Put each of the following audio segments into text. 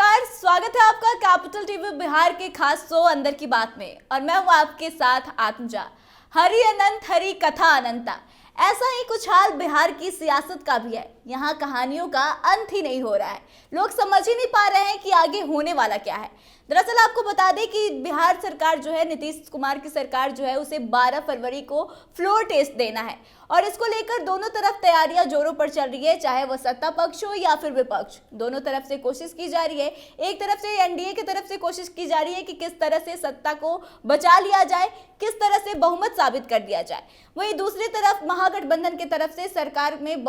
नमस्कार, स्वागत है आपका कैपिटल टीवी बिहार के खास शो अंदर की बात में। और मैं हूं आपके साथ आत्मजा। हरि अनंत हरि कथा अनंता, ऐसा ही कुछ हाल बिहार की सियासत का भी है। यहाँ कहानियों का अंत ही नहीं हो रहा है। लोग समझ ही नहीं पा रहे हैं कि आगे होने वाला क्या है। दरअसल आपको बता दें कि बिहार सरकार जो है, नीतीश कुमार की सरकार जो है, उसे 12 फरवरी को फ्लोर टेस्ट देना है और इसको लेकर दोनों तरफ तैयारियां जोरों पर चल रही है। चाहे वो सत्ता पक्ष हो या फिर विपक्ष, दोनों तरफ से कोशिश की जा रही है। एक तरफ से एनडीए की तरफ से कोशिश की जा रही है कि किस तरह से सत्ता को बचा लिया जाए, किस तरह से बहुमत साबित कर दिया जाए। वहीं दूसरी तरफ महागठबंधन की तरफ से सरकार में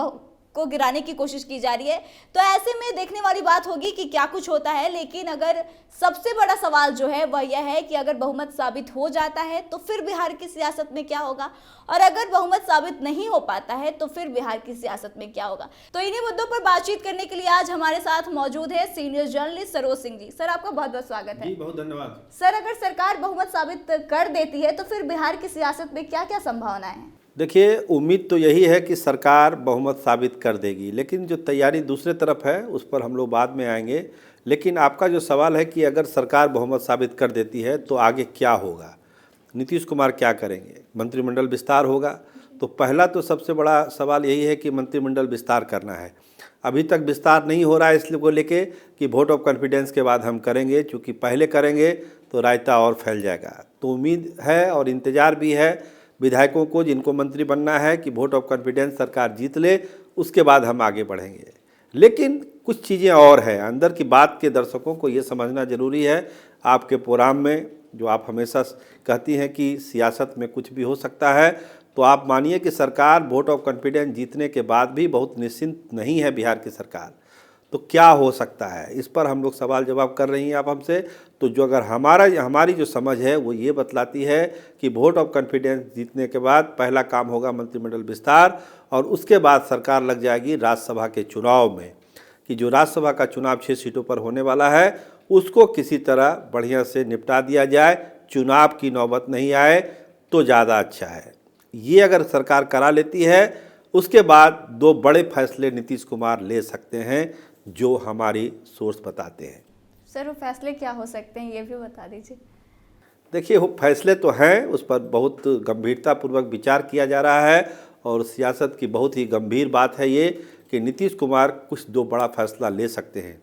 को गिराने की कोशिश की जा रही है। तो ऐसे में देखने वाली बात होगी कि क्या कुछ होता है। लेकिन अगर सबसे बड़ा सवाल जो है वह यह है कि अगर बहुमत साबित हो जाता है तो फिर बिहार की सियासत में क्या होगा, और अगर बहुमत साबित नहीं हो पाता है तो फिर बिहार की सियासत में क्या होगा। तो इन्हीं मुद्दों पर बातचीत करने के लिए आज हमारे साथ मौजूद है senior journalist Saroj Singh ji. Sir, आपका बहुत बहुत स्वागत है। जी, बहुत धन्यवाद। सर, अगर सरकार बहुमत साबित कर देती है तो फिर बिहार की सियासत में क्या क्या संभावनाएं हैं? देखिए, उम्मीद तो यही है कि सरकार बहुमत साबित कर देगी, लेकिन जो तैयारी दूसरे तरफ है उस पर हम लोग बाद में आएंगे। लेकिन आपका जो सवाल है कि अगर सरकार बहुमत साबित कर देती है तो आगे क्या होगा, नीतीश कुमार क्या करेंगे, मंत्रिमंडल विस्तार होगा। तो पहला तो सबसे बड़ा सवाल यही है कि मंत्रिमंडल विस्तार करना है। अभी तक विस्तार नहीं हो रहा है, इसलिए को लेके कि वोट ऑफ कॉन्फिडेंस के बाद हम करेंगे, क्योंकि पहले करेंगे तो रायता और फैल जाएगा। तो उम्मीद है और इंतज़ार भी है विधायकों को, जिनको मंत्री बनना है, कि वोट ऑफ कॉन्फिडेंस सरकार जीत ले, उसके बाद हम आगे बढ़ेंगे। लेकिन कुछ चीज़ें और हैं अंदर की बात के दर्शकों को ये समझना ज़रूरी है। आपके प्रोग्राम में जो आप हमेशा कहती हैं कि सियासत में कुछ भी हो सकता है, तो आप मानिए कि सरकार वोट ऑफ कॉन्फिडेंस जीतने के बाद भी बहुत निश्चिंत नहीं है बिहार की सरकार। तो क्या हो सकता है, इस पर हम लोग सवाल जवाब कर रही हैं आप हमसे। तो जो अगर हमारी जो समझ है वो ये बतलाती है कि वोट ऑफ कॉन्फिडेंस जीतने के बाद पहला काम होगा मंत्रिमंडल विस्तार, और उसके बाद सरकार लग जाएगी राज्यसभा के चुनाव में। कि जो राज्यसभा का चुनाव 6 सीटों पर होने वाला है उसको किसी तरह बढ़िया से निपटा दिया जाए, चुनाव की नौबत नहीं आए तो ज़्यादा अच्छा है। ये अगर सरकार करा लेती है, उसके बाद 2 बड़े फैसले नीतीश कुमार ले सकते हैं, जो हमारी सोर्स बताते हैं। सर, वो फैसले क्या हो सकते हैं, ये भी बता दीजिए। देखिए, वो फैसले तो हैं, उस पर बहुत गंभीरतापूर्वक विचार किया जा रहा है, और सियासत की बहुत ही गंभीर बात है ये कि नीतीश कुमार कुछ 2 बड़ा फैसला ले सकते हैं।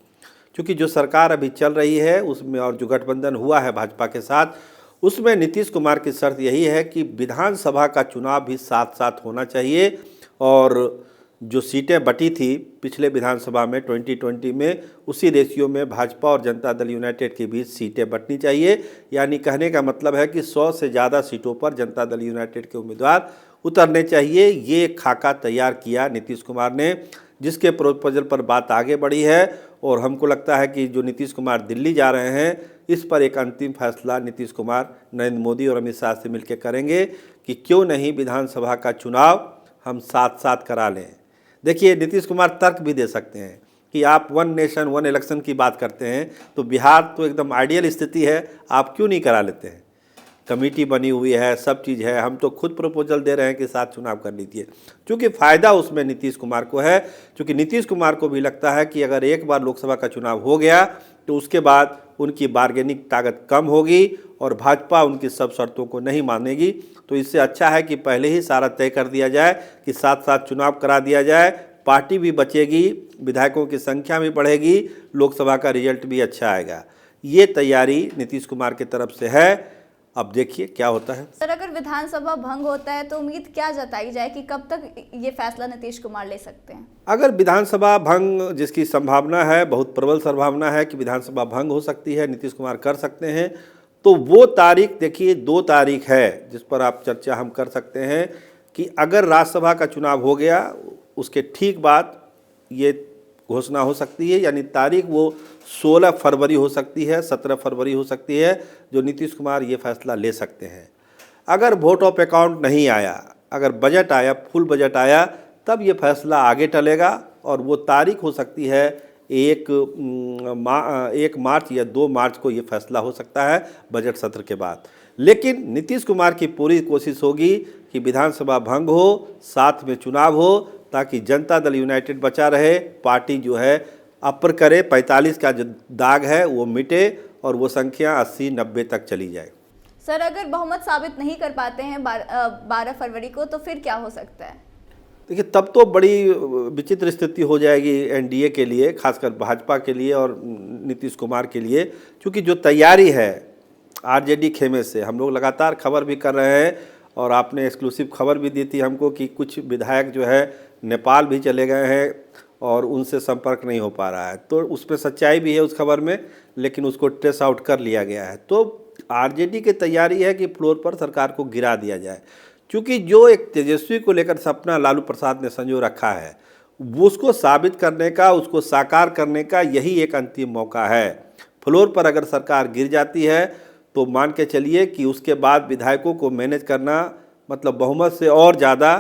क्योंकि जो सरकार अभी चल रही है उसमें, और जो गठबंधन हुआ है भाजपा के साथ, उसमें नीतीश कुमार की शर्त यही है कि विधानसभा का चुनाव भी साथ साथ होना चाहिए। और जो सीटें बटी थी पिछले विधानसभा में 2020 में, उसी रेशियो में भाजपा और जनता दल यूनाइटेड के बीच सीटें बंटनी चाहिए। यानी कहने का मतलब है कि 100 से ज़्यादा सीटों पर जनता दल यूनाइटेड के उम्मीदवार उतरने चाहिए। ये खाका तैयार किया नीतीश कुमार ने, जिसके प्रपोजल पर बात आगे बढ़ी है। और हमको लगता है कि जो नीतीश कुमार दिल्ली जा रहे हैं, इस पर एक अंतिम फैसला नीतीश कुमार नरेंद्र मोदी और अमित शाह से मिलकर करेंगे कि क्यों नहीं विधानसभा का चुनाव हम साथ साथ करा लें। देखिए, नीतीश कुमार तर्क भी दे सकते हैं कि आप 1 नेशन 1 इलेक्शन की बात करते हैं, तो बिहार तो एकदम आइडियल स्थिति है, आप क्यों नहीं करा लेते हैं। कमेटी बनी हुई है, सब चीज़ है, हम तो खुद प्रपोजल दे रहे हैं कि साथ चुनाव कर लीजिए। क्योंकि फ़ायदा उसमें नीतीश कुमार को है, क्योंकि नीतीश कुमार को भी लगता है कि अगर एक बार लोकसभा का चुनाव हो गया तो उसके बाद उनकी बार्गेनिंग ताकत कम होगी और भाजपा उनकी सब शर्तों को नहीं मानेगी। तो इससे अच्छा है कि पहले ही सारा तय कर दिया जाए कि साथ साथ चुनाव करा दिया जाए। पार्टी भी बचेगी, विधायकों की संख्या भी बढ़ेगी, लोकसभा का रिजल्ट भी अच्छा आएगा। ये तैयारी नीतीश कुमार की तरफ से है। अब देखिए क्या होता है। सर, अगर विधानसभा भंग होता है तो उम्मीद क्या जताई जाए कि कब तक ये फैसला नीतीश कुमार ले सकते हैं? अगर विधानसभा भंग, जिसकी संभावना है, बहुत प्रबल संभावना है कि विधानसभा भंग हो सकती है, नीतीश कुमार कर सकते हैं, तो वो तारीख देखिए 2 तारीख है जिस पर आप चर्चा हम कर सकते हैं कि अगर राज्यसभा का चुनाव हो गया उसके ठीक बाद ये घोषणा हो सकती है। यानी तारीख वो 16 फरवरी हो सकती है, 17 फरवरी हो सकती है, जो नीतीश कुमार ये फैसला ले सकते हैं। अगर वोट ऑफ अकाउंट नहीं आया, अगर बजट आया, फुल बजट आया, तब ये फैसला आगे टलेगा और वो तारीख हो सकती है 1 मार्च या 2 मार्च को ये फैसला हो सकता है बजट सत्र के बाद। लेकिन नीतीश कुमार की पूरी कोशिश होगी कि विधानसभा भंग हो, साथ में चुनाव हो, ताकि जनता दल यूनाइटेड बचा रहे, पार्टी जो है अपर करे, 45 का जो दाग है वो मिटे और वो संख्या 80-90 तक चली जाए। सर, अगर बहुमत साबित नहीं कर पाते हैं 12 फरवरी को, तो फिर क्या हो सकता है? देखिए, तब तो बड़ी विचित्र स्थिति हो जाएगी एनडीए के लिए, खासकर भाजपा के लिए और नीतीश कुमार के लिए, क्योंकि जो तैयारी है आरजेडी खेमे से, हम लोग लगातार खबर भी कर रहे हैं और आपने एक्सक्लूसिव खबर भी दी थी हमको कि कुछ विधायक जो है नेपाल भी चले गए हैं और उनसे संपर्क नहीं हो पा रहा है। तो उस पर सच्चाई भी है उस खबर में, लेकिन उसको ट्रेस आउट कर लिया गया है। तो आरजेडी की तैयारी है कि फ्लोर पर सरकार को गिरा दिया जाए, क्योंकि जो एक तेजस्वी को लेकर सपना लालू प्रसाद ने संजो रखा है, वो उसको साबित करने का, उसको साकार करने का यही एक अंतिम मौका है। फ्लोर पर अगर सरकार गिर जाती है तो मान के चलिए कि उसके बाद विधायकों को मैनेज करना, मतलब बहुमत से और ज़्यादा,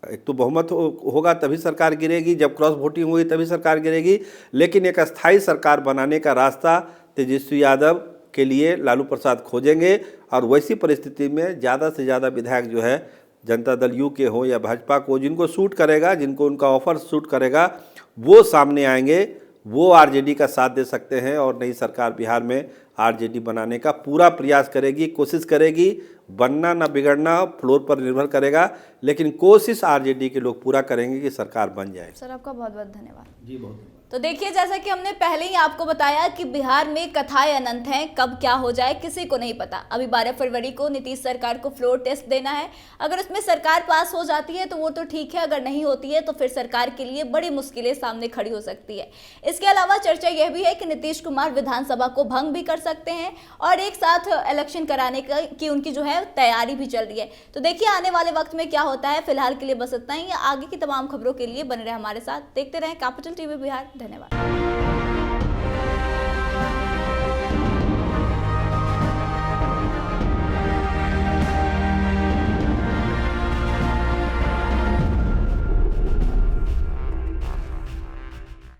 एक तो बहुमत होगा तभी सरकार गिरेगी, जब क्रॉस वोटिंग होगी तभी सरकार गिरेगी, लेकिन एक अस्थायी सरकार बनाने का रास्ता तेजस्वी यादव के लिए लालू प्रसाद खोजेंगे। और वैसी परिस्थिति में ज़्यादा से ज़्यादा विधायक जो है जनता दल यू के हो या भाजपा को, जिनको सूट करेगा, जिनको उनका ऑफर सूट करेगा, वो सामने आएंगे, वो आरजेडी का साथ दे सकते हैं और नई सरकार बिहार में आरजेडी बनाने का पूरा प्रयास करेगी, कोशिश करेगी। बनना ना बिगड़ना फ्लोर पर निर्भर करेगा, लेकिन कोशिश आरजेडी के लोग पूरा करेंगे कि सरकार बन जाए। सर, आपका बहुत बहुत धन्यवाद। जी, बहुत। तो देखिए, जैसा कि हमने पहले ही आपको बताया कि बिहार में कथाएं अनंत हैं, कब क्या हो जाए किसी को नहीं पता। अभी 12 फरवरी को नीतीश सरकार को फ्लोर टेस्ट देना है। अगर उसमें सरकार पास हो जाती है तो वो तो ठीक है, अगर नहीं होती है तो फिर सरकार के लिए बड़ी मुश्किलें सामने खड़ी हो सकती है। इसके अलावा चर्चा यह भी है कि नीतीश कुमार विधानसभा को भंग भी कर सकते हैं और एक साथ इलेक्शन कराने की उनकी जो है तैयारी भी चल रही है। तो देखिए आने वाले वक्त में क्या होता है। फिलहाल के लिए बस इतना ही। आगे की तमाम खबरों के लिए बने रहे हमारे साथ, देखते रहें कैपिटल टीवी बिहार। धन्यवाद।